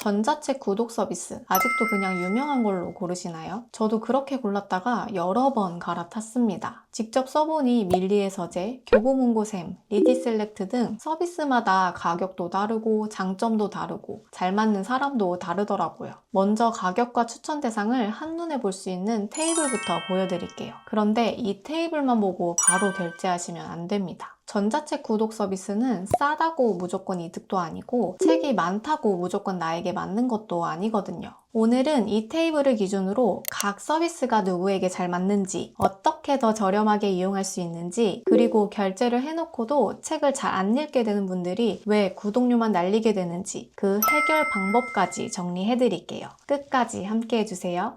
전자책 구독 서비스 아직도 그냥 유명한 걸로 고르시나요? 저도 그렇게 골랐다가 여러 번 갈아탔습니다. 직접 써보니 밀리의 서재, 교보문고샘, 리디셀렉트 등 서비스마다 가격도 다르고 장점도 다르고 잘 맞는 사람도 다르더라고요. 먼저 가격과 추천 대상을 한눈에 볼 수 있는 테이블부터 보여드릴게요. 그런데 이 테이블만 보고 바로 결제하시면 안 됩니다. 전자책 구독 서비스는 싸다고 무조건 이득도 아니고 책이 많다고 무조건 나에게 맞는 것도 아니거든요. 오늘은 이 테이블을 기준으로 각 서비스가 누구에게 잘 맞는지, 어떻게 더 저렴하게 이용할 수 있는지, 그리고 결제를 해놓고도 책을 잘 안 읽게 되는 분들이 왜 구독료만 날리게 되는지 그 해결 방법까지 정리해드릴게요. 끝까지 함께 해주세요.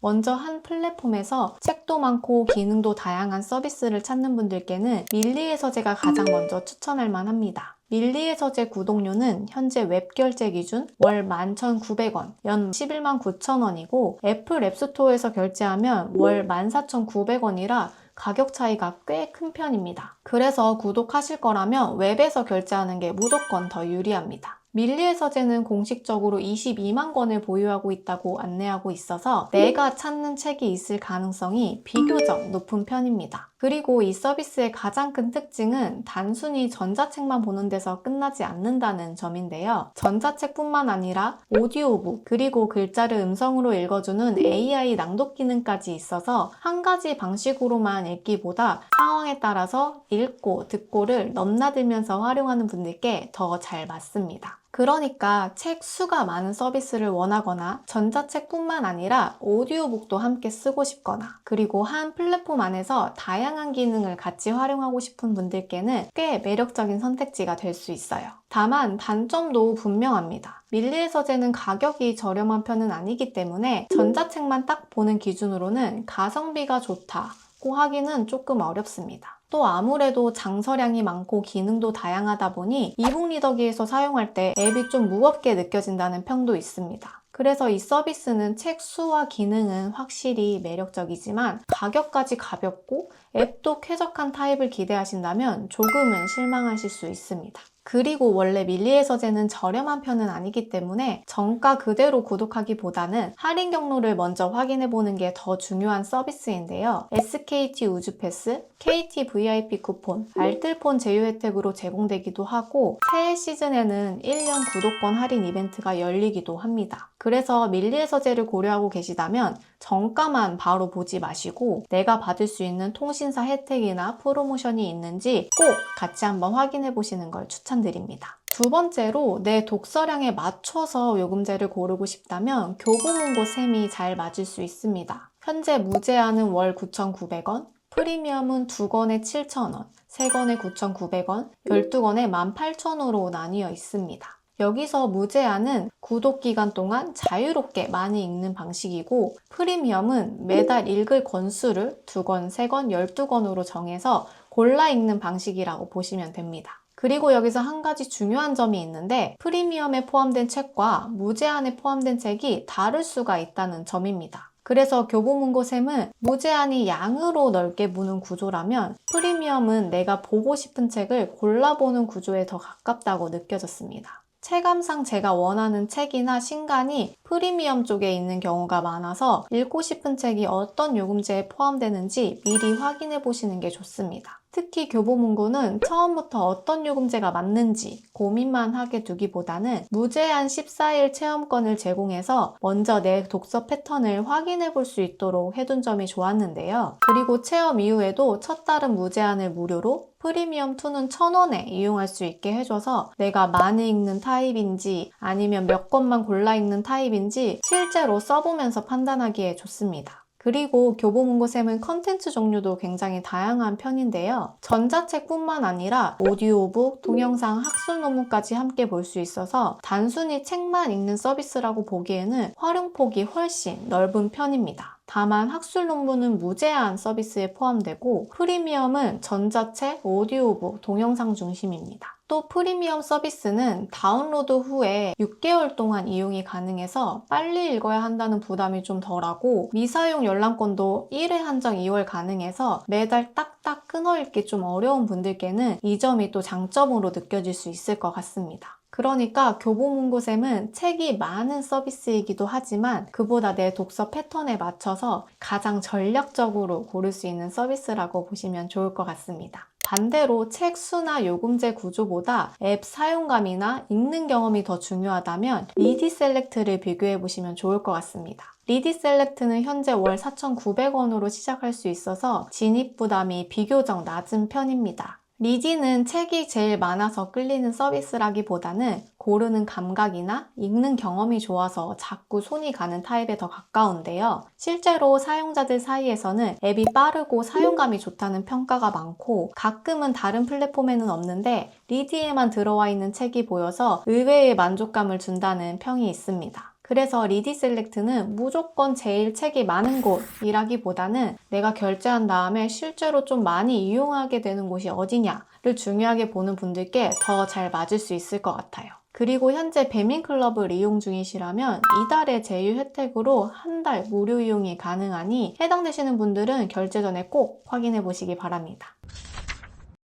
먼저 한 플랫폼에서 책도 많고 기능도 다양한 서비스를 찾는 분들께는 밀리의 서재가 가장 먼저 추천할 만합니다. 밀리의 서재 구독료는 현재 웹 결제 기준 월 11,900원, 연 11만 9천원이고 애플 앱스토어에서 결제하면 월 14,900원이라 가격 차이가 꽤 큰 편입니다. 그래서 구독하실 거라면 웹에서 결제하는 게 무조건 더 유리합니다. 밀리의 서재는 공식적으로 22만 권을 보유하고 있다고 안내하고 있어서 내가 찾는 책이 있을 가능성이 비교적 높은 편입니다. 그리고 이 서비스의 가장 큰 특징은 단순히 전자책만 보는 데서 끝나지 않는다는 점인데요. 전자책뿐만 아니라 오디오북, 그리고 글자를 음성으로 읽어주는 AI 낭독 기능까지 있어서 한 가지 방식으로만 읽기보다 상황에 따라서 읽고 듣고를 넘나들면서 활용하는 분들께 더 잘 맞습니다. 그러니까 책 수가 많은 서비스를 원하거나 전자책뿐만 아니라 오디오북도 함께 쓰고 싶거나 그리고 한 플랫폼 안에서 다양한 기능을 같이 활용하고 싶은 분들께는 꽤 매력적인 선택지가 될 수 있어요. 다만 단점도 분명합니다. 밀리의 서재는 가격이 저렴한 편은 아니기 때문에 전자책만 딱 보는 기준으로는 가성비가 좋다고 하기는 조금 어렵습니다. 또 아무래도 장서량이 많고 기능도 다양하다 보니 이북 리더기에서 사용할 때 앱이 좀 무겁게 느껴진다는 평도 있습니다. 그래서 이 서비스는 책 수와 기능은 확실히 매력적이지만 가격까지 가볍고 앱도 쾌적한 타입을 기대하신다면 조금은 실망하실 수 있습니다. 그리고 원래 밀리의 서재는 저렴한 편은 아니기 때문에 정가 그대로 구독하기보다는 할인 경로를 먼저 확인해보는 게 더 중요한 서비스인데요. SKT 우주패스, KT VIP 쿠폰, 알뜰폰 제휴 혜택으로 제공되기도 하고 새해 시즌에는 1년 구독권 할인 이벤트가 열리기도 합니다. 그래서 밀리의 서재를 고려하고 계시다면 정가만 바로 보지 마시고 내가 받을 수 있는 통신사 혜택이나 프로모션이 있는지 꼭 같이 한번 확인해 보시는 걸 추천드립니다. 두 번째로 내 독서량에 맞춰서 요금제를 고르고 싶다면 교보문고 셈이 잘 맞을 수 있습니다. 현재 무제한은 월 9,900원, 프리미엄은 2권에 7,000원, 3권에 9,900원, 12권에 18,000원으로 나뉘어 있습니다. 여기서 무제한은 구독 기간 동안 자유롭게 많이 읽는 방식이고 프리미엄은 매달 읽을 권수를 2권, 3권, 12권으로 정해서 골라 읽는 방식이라고 보시면 됩니다. 그리고 여기서 한 가지 중요한 점이 있는데 프리미엄에 포함된 책과 무제한에 포함된 책이 다를 수가 있다는 점입니다. 그래서 교보문고샘은 무제한이 양으로 넓게 무는 구조라면 프리미엄은 내가 보고 싶은 책을 골라보는 구조에 더 가깝다고 느껴졌습니다. 체감상 제가 원하는 책이나 신간이 프리미엄 쪽에 있는 경우가 많아서 읽고 싶은 책이 어떤 요금제에 포함되는지 미리 확인해 보시는 게 좋습니다. 특히 교보문고는 처음부터 어떤 요금제가 맞는지 고민만 하게 두기보다는 무제한 14일 체험권을 제공해서 먼저 내 독서 패턴을 확인해 볼 수 있도록 해둔 점이 좋았는데요. 그리고 체험 이후에도 첫 달은 무제한을 무료로 프리미엄2는 1,000원에 이용할 수 있게 해줘서 내가 많이 읽는 타입인지 아니면 몇 권만 골라 읽는 타입인지 실제로 써보면서 판단하기에 좋습니다. 그리고 교보문고샘은 컨텐츠 종류도 굉장히 다양한 편인데요. 전자책뿐만 아니라 오디오북, 동영상, 학술 논문까지 함께 볼 수 있어서 단순히 책만 읽는 서비스라고 보기에는 활용폭이 훨씬 넓은 편입니다. 다만 학술 논문은 무제한 서비스에 포함되고 프리미엄은 전자책, 오디오북, 동영상 중심입니다. 또 프리미엄 서비스는 다운로드 후에 6개월 동안 이용이 가능해서 빨리 읽어야 한다는 부담이 좀 덜하고 미사용 열람권도 1회 한정 2월 가능해서 매달 딱딱 끊어 읽기 좀 어려운 분들께는 이 점이 또 장점으로 느껴질 수 있을 것 같습니다. 그러니까 교보문고샘은 책이 많은 서비스이기도 하지만 그보다 내 독서 패턴에 맞춰서 가장 전략적으로 고를 수 있는 서비스라고 보시면 좋을 것 같습니다. 반대로 책 수나 요금제 구조보다 앱 사용감이나 읽는 경험이 더 중요하다면 리디셀렉트를 비교해 보시면 좋을 것 같습니다. 리디셀렉트는 현재 월 4,900원으로 시작할 수 있어서 진입 부담이 비교적 낮은 편입니다. 리디는 책이 제일 많아서 끌리는 서비스라기보다는 고르는 감각이나 읽는 경험이 좋아서 자꾸 손이 가는 타입에 더 가까운데요. 실제로 사용자들 사이에서는 앱이 빠르고 사용감이 좋다는 평가가 많고 가끔은 다른 플랫폼에는 없는데 리디에만 들어와 있는 책이 보여서 의외의 만족감을 준다는 평이 있습니다. 그래서 리디셀렉트는 무조건 제일 책이 많은 곳이라기보다는 내가 결제한 다음에 실제로 좀 많이 이용하게 되는 곳이 어디냐를 중요하게 보는 분들께 더 잘 맞을 수 있을 것 같아요. 그리고 현재 배민클럽을 이용 중이시라면 이달의 제휴 혜택으로 한 달 무료 이용이 가능하니 해당되시는 분들은 결제 전에 꼭 확인해 보시기 바랍니다.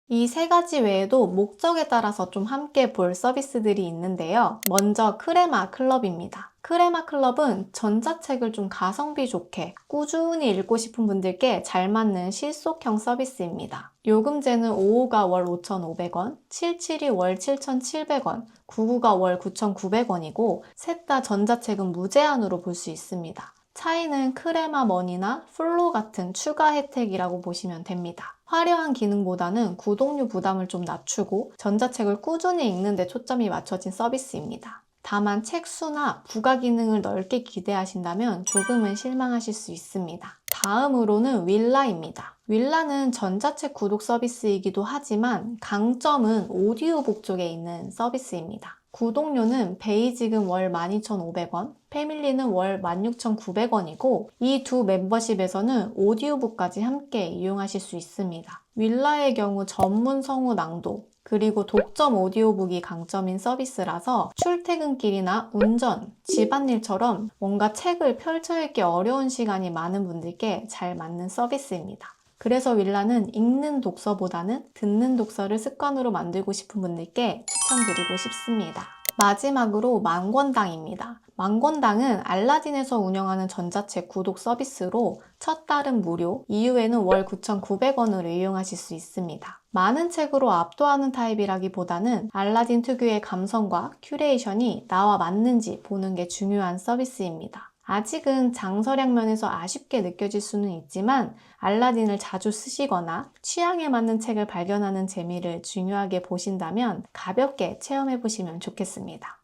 이 세 가지 외에도 목적에 따라서 좀 함께 볼 서비스들이 있는데요. 먼저 크레마 클럽입니다. 크레마 클럽은 전자책을 좀 가성비 좋게 꾸준히 읽고 싶은 분들께 잘 맞는 실속형 서비스입니다. 요금제는 55가 월 5,500원, 77이 월 7,700원, 99가 월 9,900원이고 셋 다 전자책은 무제한으로 볼 수 있습니다. 차이는 크레마 머니나 플로 같은 추가 혜택이라고 보시면 됩니다. 화려한 기능보다는 구독료 부담을 좀 낮추고 전자책을 꾸준히 읽는 데 초점이 맞춰진 서비스입니다. 다만 책 수나 부가 기능을 넓게 기대하신다면 조금은 실망하실 수 있습니다. 다음으로는 윌라입니다. 윌라는 전자책 구독 서비스이기도 하지만 강점은 오디오북 쪽에 있는 서비스입니다. 구독료는 베이직은 월 12,500원, 패밀리는 월 16,900원이고 이 두 멤버십에서는 오디오북까지 함께 이용하실 수 있습니다. 윌라의 경우 전문 성우 낭독, 그리고 독점 오디오북이 강점인 서비스라서 출퇴근길이나 운전, 집안일처럼 뭔가 책을 펼쳐 읽기 어려운 시간이 많은 분들께 잘 맞는 서비스입니다. 그래서 윌라는 읽는 독서보다는 듣는 독서를 습관으로 만들고 싶은 분들께 추천드리고 싶습니다. 마지막으로 만권당입니다. 만권당은 알라딘에서 운영하는 전자책 구독 서비스로 첫 달은 무료, 이후에는 월 9,900원을 이용하실 수 있습니다. 많은 책으로 압도하는 타입이라기보다는 알라딘 특유의 감성과 큐레이션이 나와 맞는지 보는 게 중요한 서비스입니다. 아직은 장서량 면에서 아쉽게 느껴질 수는 있지만 알라딘을 자주 쓰시거나 취향에 맞는 책을 발견하는 재미를 중요하게 보신다면 가볍게 체험해 보시면 좋겠습니다.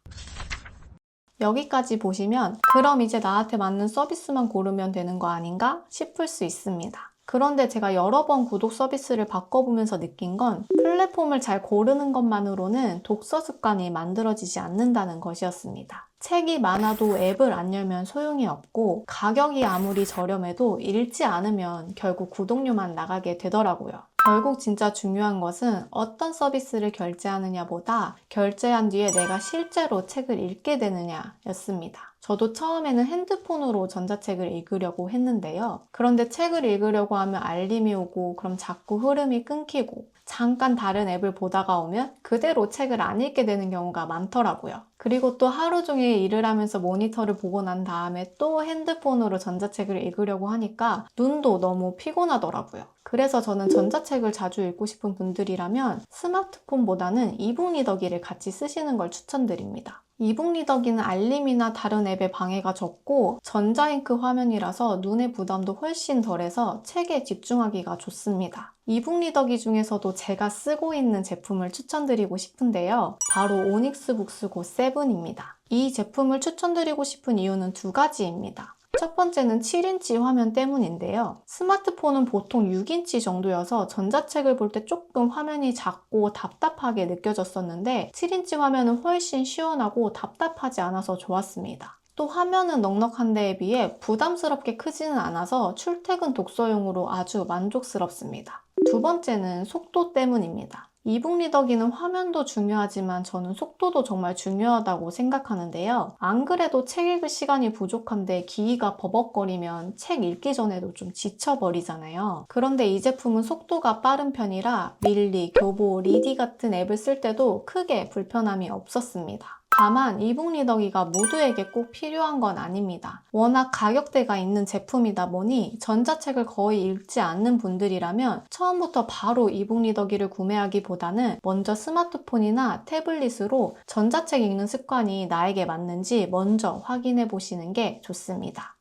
여기까지 보시면 그럼 이제 나한테 맞는 서비스만 고르면 되는 거 아닌가 싶을 수 있습니다. 그런데 제가 여러 번 구독 서비스를 바꿔보면서 느낀 건 플랫폼을 잘 고르는 것만으로는 독서 습관이 만들어지지 않는다는 것이었습니다. 책이 많아도 앱을 안 열면 소용이 없고 가격이 아무리 저렴해도 읽지 않으면 결국 구독료만 나가게 되더라고요. 결국 진짜 중요한 것은 어떤 서비스를 결제하느냐보다 결제한 뒤에 내가 실제로 책을 읽게 되느냐였습니다. 저도 처음에는 핸드폰으로 전자책을 읽으려고 했는데요. 그런데 책을 읽으려고 하면 알림이 오고 그럼 자꾸 흐름이 끊기고 잠깐 다른 앱을 보다가 오면 그대로 책을 안 읽게 되는 경우가 많더라고요. 그리고 또 하루 종일 일을 하면서 모니터를 보고 난 다음에 또 핸드폰으로 전자책을 읽으려고 하니까 눈도 너무 피곤하더라고요. 그래서 저는 전자책을 자주 읽고 싶은 분들이라면 스마트폰보다는 이북 리더기를 같이 쓰시는 걸 추천드립니다. 이북 리더기는 알림이나 다른 앱의 방해가 적고 전자잉크 화면이라서 눈의 부담도 훨씬 덜해서 책에 집중하기가 좋습니다. 이북 리더기 중에서도 제가 쓰고 있는 제품을 추천드리고 싶은데요. 바로 오닉스 북스고 7입니다. 이 제품을 추천드리고 싶은 이유는 두 가지입니다. 첫 번째는 7인치 화면 때문인데요. 스마트폰은 보통 6인치 정도여서 전자책을 볼 때 조금 화면이 작고 답답하게 느껴졌었는데 7인치 화면은 훨씬 시원하고 답답하지 않아서 좋았습니다. 또 화면은 넉넉한 데에 비해 부담스럽게 크지는 않아서 출퇴근 독서용으로 아주 만족스럽습니다. 두 번째는 속도 때문입니다. 이북 리더기는 화면도 중요하지만 저는 속도도 정말 중요하다고 생각하는데요. 안 그래도 책 읽을 시간이 부족한데 기기가 버벅거리면 책 읽기 전에도 좀 지쳐버리잖아요. 그런데 이 제품은 속도가 빠른 편이라 밀리, 교보, 리디 같은 앱을 쓸 때도 크게 불편함이 없었습니다. 다만 이북 리더기가 모두에게 꼭 필요한 건 아닙니다. 워낙 가격대가 있는 제품이다 보니 전자책을 거의 읽지 않는 분들이라면 처음부터 바로 이북 리더기를 구매하기보다는 먼저 스마트폰이나 태블릿으로 전자책 읽는 습관이 나에게 맞는지 먼저 확인해 보시는 게 좋습니다.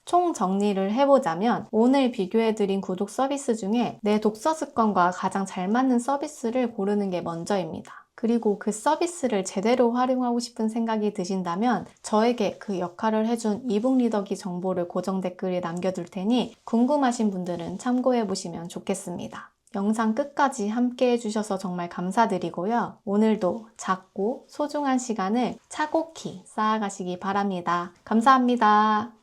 총 정리를 해보자면 오늘 비교해드린 구독 서비스 중에 내 독서 습관과 가장 잘 맞는 서비스를 고르는 게 먼저입니다. 그리고 그 서비스를 제대로 활용하고 싶은 생각이 드신다면 저에게 그 역할을 해준 이북 리더기 정보를 고정 댓글에 남겨둘 테니 궁금하신 분들은 참고해 보시면 좋겠습니다. 영상 끝까지 함께 해주셔서 정말 감사드리고요. 오늘도 작고 소중한 시간을 차곡히 쌓아가시기 바랍니다. 감사합니다.